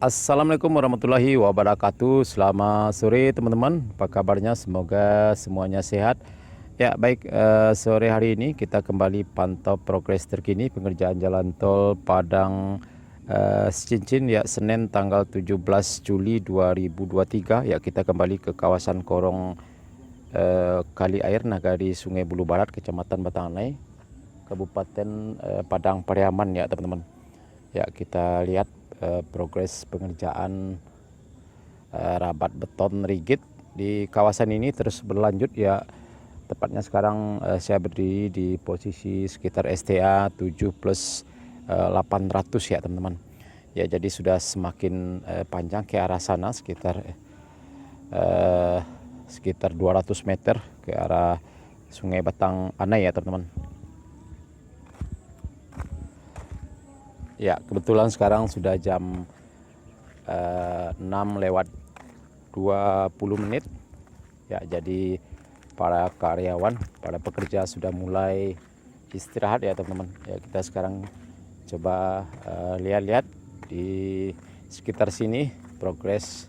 Assalamualaikum warahmatullahi wabarakatuh. Selamat sore teman-teman. Apa kabarnya? Semoga semuanya sehat. Ya baik, sore hari ini kita kembali pantau progres terkini pengerjaan jalan tol Padang Cincin ya, Senin tanggal 17 Juli 2023. Ya, kita kembali ke kawasan Korong Kali Air Nagari Sungai Bulu Barat, Kecamatan Batanganai, Kabupaten Padang Pariaman ya teman-teman. Ya, kita lihat progres pengerjaan rabat beton rigid di kawasan ini terus berlanjut ya. Tepatnya sekarang saya berdiri di posisi sekitar STA 7 plus 800 ya teman-teman. Ya, jadi sudah semakin panjang ke arah sana sekitar 200 meter ke arah Sungai Batang Anai ya teman-teman. Ya, kebetulan sekarang sudah jam 6 lewat 20 menit. Ya, jadi para karyawan, para pekerja sudah mulai istirahat ya teman-teman. Ya, kita sekarang coba lihat-lihat di sekitar sini progres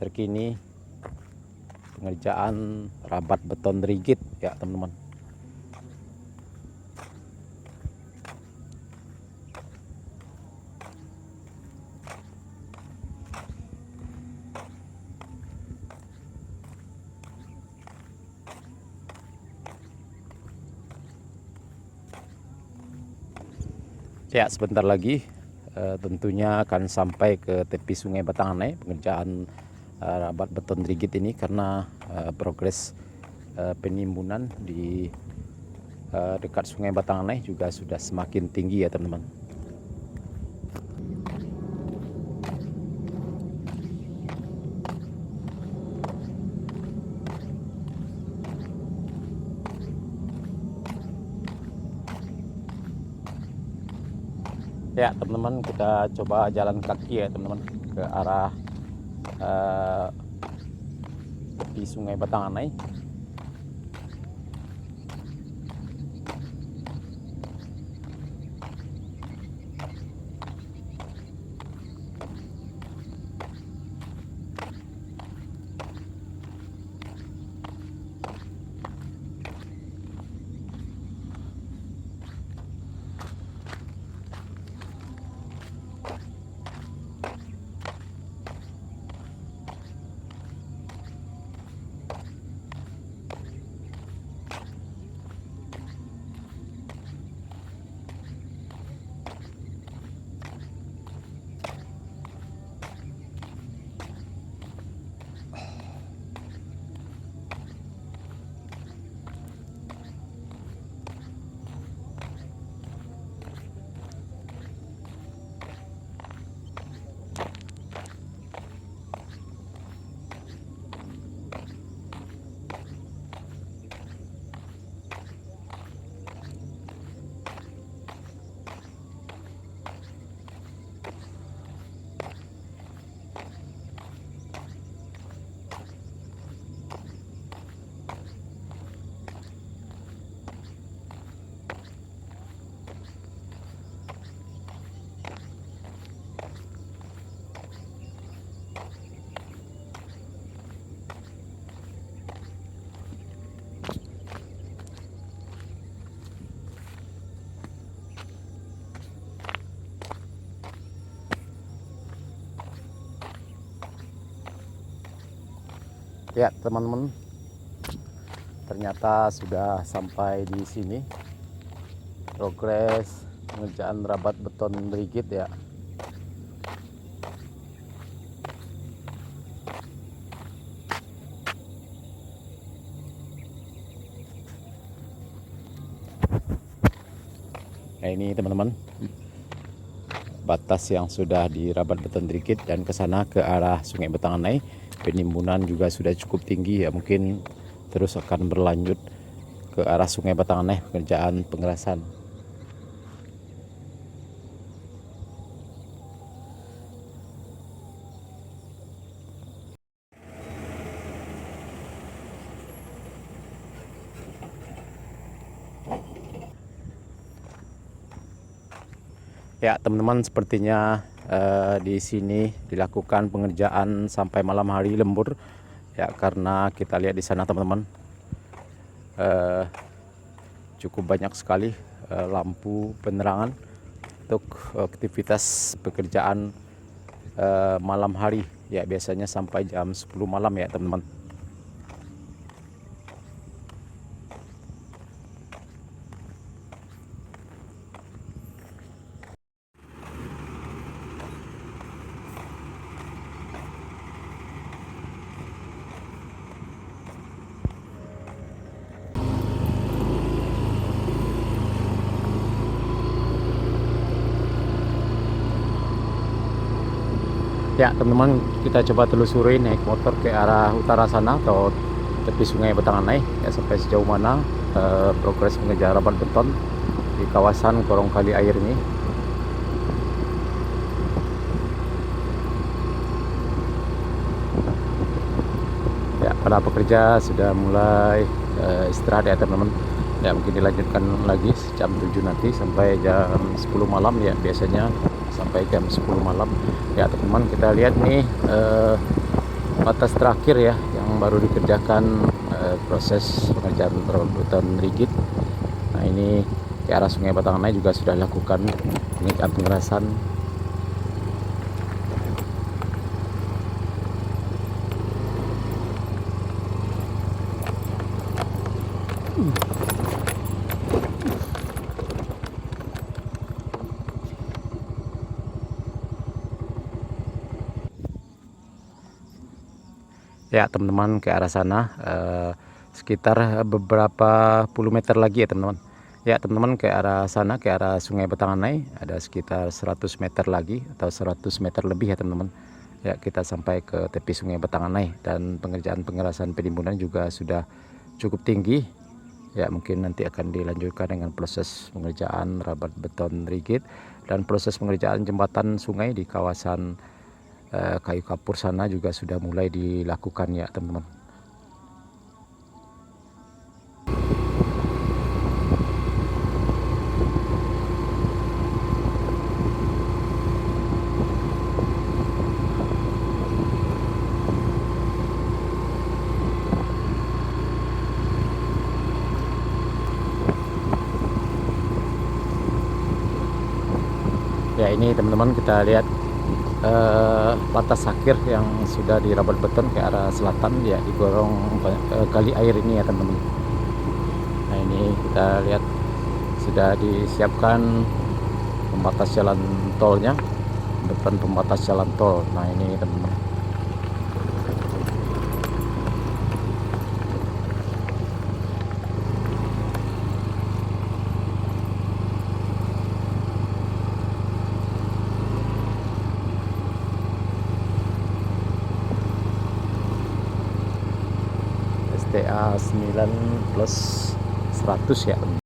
terkini pengerjaan rabat beton rigid ya teman-teman. Ya, sebentar lagi tentunya akan sampai ke tepi Sungai Batanganai pengerjaan rabat beton rigid ini, karena progres penimbunan di dekat Sungai Batanganai juga sudah semakin tinggi ya teman-teman. Ya teman-teman, kita coba jalan kaki ya teman-teman ke arah tepi Sungai Batanganai. Ya teman-teman, ternyata sudah sampai di sini progres pengerjaan rabat beton rigid ya. Nah, ini teman-teman, batas yang sudah dirabat beton rigid, dan ke sana ke arah Sungai Batanganai penimbunan juga sudah cukup tinggi ya, mungkin terus akan berlanjut ke arah Sungai Batanganai pengerjaan pengerasan. Ya teman-teman, sepertinya di sini dilakukan pengerjaan sampai malam hari lembur ya, karena kita lihat di sana teman-teman cukup banyak sekali lampu penerangan untuk aktivitas pekerjaan malam hari ya, biasanya sampai jam 10 malam ya teman-teman. Ya teman-teman, kita coba telusuri naik motor ke arah utara sana atau tepi sungai Batanganai ya, sampai sejauh mana progres pengerjaan rapat beton di kawasan gorong kali air ini. Ya, para pekerja sudah mulai istirahat ya teman-teman. Ya, mungkin dilanjutkan lagi jam 7 nanti sampai jam 10 malam ya, biasanya sampai jam 10 malam ya teman-teman. Kita lihat nih batas terakhir ya yang baru dikerjakan proses pengerjaan beton rigid. Nah, ini ke arah sungai Batanganai juga sudah dilakukan pengerasan. Ya teman-teman, ke arah sana sekitar beberapa puluh meter lagi ya teman-teman. Ya teman-teman, ke arah sana, ke arah sungai Batanganai ada sekitar 100 meter lagi atau 100 meter lebih ya teman-teman. Ya, kita sampai ke tepi sungai Batanganai dan pengerjaan pengerasan penimbunan juga sudah cukup tinggi. Ya, mungkin nanti akan dilanjutkan dengan proses pengerjaan rabat beton rigid dan proses pengerjaan jembatan sungai di kawasan Kayu Kapur sana juga sudah mulai dilakukan ya teman-teman. Ya, ini teman-teman, kita lihat batas akhir yang sudah dirabat beton ke arah selatan ya, di gorong kali air ini ya teman-teman. Nah, ini kita lihat sudah disiapkan pembatas jalan tolnya, beton pembatas jalan tol. Nah, ini teman-teman. STA 9 plus 100 ya.